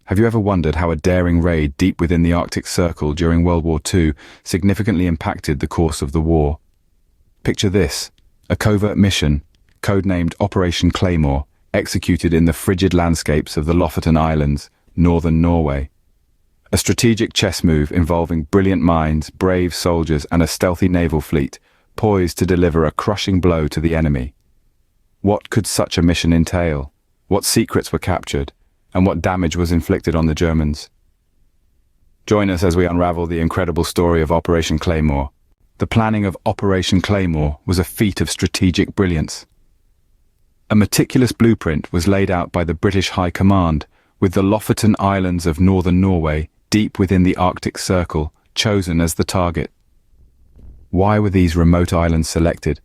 Have you ever wondered how a daring raid deep within the Arctic Circle during World War II significantly impacted the course of the war? Picture this: a covert mission, codenamed Operation Claymore, executed in the frigid landscapes of the Lofoten Islands, northern Norway. A strategic chess move involving brilliant minds, brave soldiers, and a stealthy naval fleet, poised to deliver a crushing blow to the enemy. What could such a mission entail? What secrets were captured? And what damage was inflicted on the Germans? Join us as we unravel the incredible story of Operation Claymore. The planning of Operation Claymore was a feat of strategic brilliance. A meticulous blueprint was laid out by the British High Command, with the Lofoten Islands of northern Norway, deep within the Arctic Circle, chosen as the target. Why were these remote islands selected?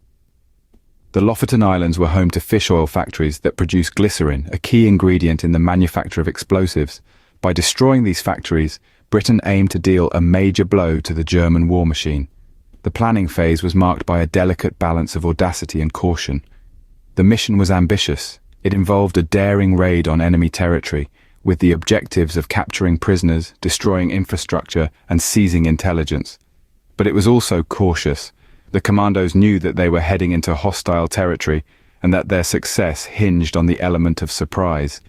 The Lofoten Islands were home to fish oil factories that produce glycerine, a key ingredient in the manufacture of explosives. By destroying these factories, Britain aimed to deal a major blow to the German war machine. The planning phase was marked by a delicate balance of audacity and caution. The mission was ambitious. It involved a daring raid on enemy territory, with the objectives of capturing prisoners, destroying infrastructure, and seizing intelligence. But it was also cautious. The commandos knew that they were heading into hostile territory and that their success hinged on the element of surprise.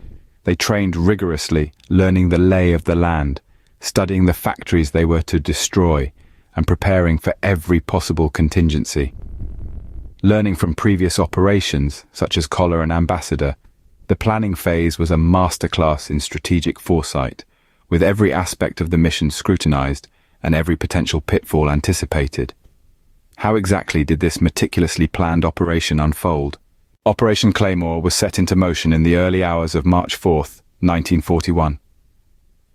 They trained rigorously, learning the lay of the land, studying the factories they were to destroy, and preparing for every possible contingency. Learning from previous operations, such as Collar and Ambassador, the planning phase was a masterclass in strategic foresight, with every aspect of the mission scrutinized and every potential pitfall anticipated. How exactly did this meticulously planned operation unfold? Operation Claymore was set into motion in the early hours of March 4th, 1941.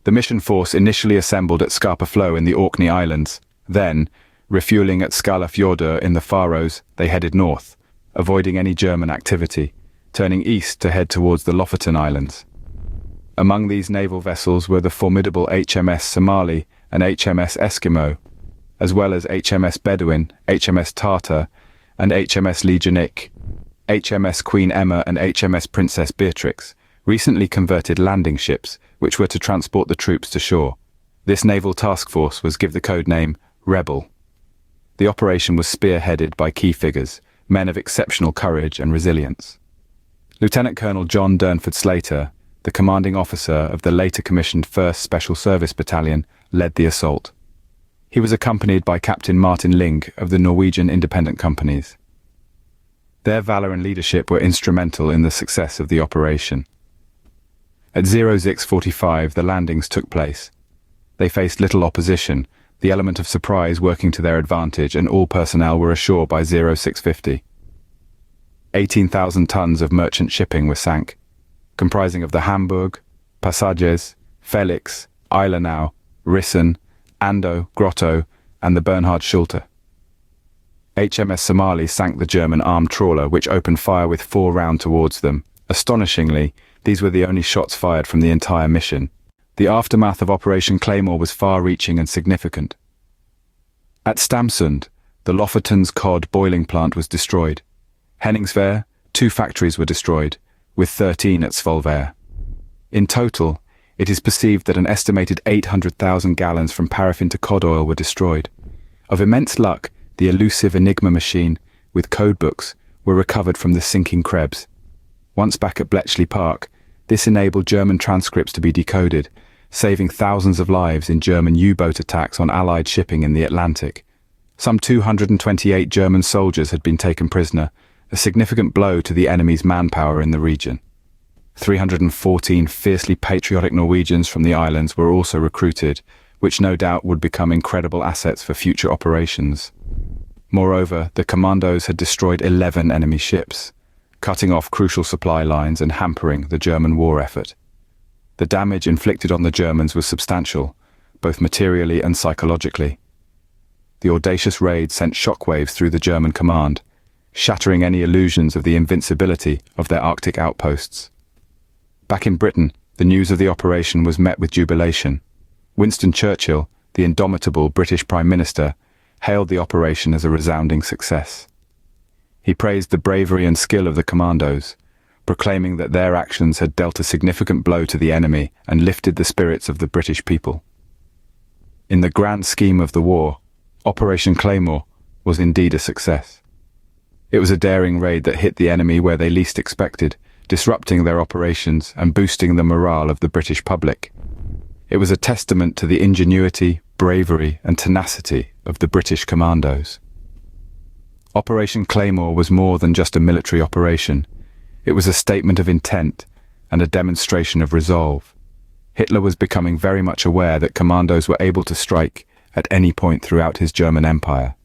The mission force initially assembled at Skarpa Flow in the Orkney Islands. Then, refueling at Skálafjörður in the Faroes, they headed north, avoiding any German activity, turning east to head towards the Lofoten Islands. Among these naval vessels were the formidable HMS Somali and HMS Eskimo, as well as HMS Bedouin, HMS Tartar, and HMS Legionik. HMS Queen Emma and HMS Princess Beatrix, recently converted landing ships, which were to transport the troops to shore. This naval task force was given the code name Rebel. The operation was spearheaded by key figures, men of exceptional courage and resilience. Lieutenant Colonel John Durnford Slater, the commanding officer of the later commissioned 1st Special Service Battalion, led the assault. He was accompanied by Captain Martin Ling of the Norwegian independent companies. Their valor and leadership were instrumental in the success of the operation. At 06:45, the landings took place. They faced little opposition, the element of surprise working to their advantage, and all personnel were ashore by 06:50. 18,000 tons of merchant shipping were sank, comprising of the Hamburg, Passages, Felix, Eilenau, Rissen, Ando, Grotto, and the Bernhard Schulte. HMS Somali sank the German armed trawler, which opened fire with 4 rounds towards them. Astonishingly, these were the only shots fired from the entire mission. The aftermath of Operation Claymore was far-reaching and significant. At Stamsund, the Lofoten's cod boiling plant was destroyed. Henningsvær, 2 factories were destroyed, with 13 at Svolvær. In total, it is perceived that an estimated 800,000 gallons from paraffin to cod oil were destroyed. Of immense luck, the elusive Enigma machine, with code books, were recovered from the sinking Krebs. Once back at Bletchley Park, this enabled German transcripts to be decoded, saving thousands of lives in German U-boat attacks on Allied shipping in the Atlantic. Some 228 German soldiers had been taken prisoner, a significant blow to the enemy's manpower in the region. 314 fiercely patriotic Norwegians from the islands were also recruited, which no doubt would become incredible assets for future operations. Moreover, the Commandos had destroyed 11 enemy ships, cutting off crucial supply lines and hampering the German war effort. The damage inflicted on the Germans was substantial, both materially and psychologically. The audacious raid sent shockwaves through the German command, shattering any illusions of the invincibility of their Arctic outposts. Back in Britain, the news of the operation was met with jubilation. Winston Churchill, the indomitable British Prime Minister, hailed the operation as a resounding success. He praised the bravery and skill of the commandos, proclaiming that their actions had dealt a significant blow to the enemy and lifted the spirits of the British people. In the grand scheme of the war, Operation Claymore was indeed a success. It was a daring raid that hit the enemy where they least expected, disrupting their operations and boosting the morale of the British public. It was a testament to the ingenuity, bravery, and tenacity of the British commandos. Operation Claymore was more than just a military operation. It was a statement of intent and a demonstration of resolve. Hitler was becoming very much aware that commandos were able to strike at any point throughout his German Empire.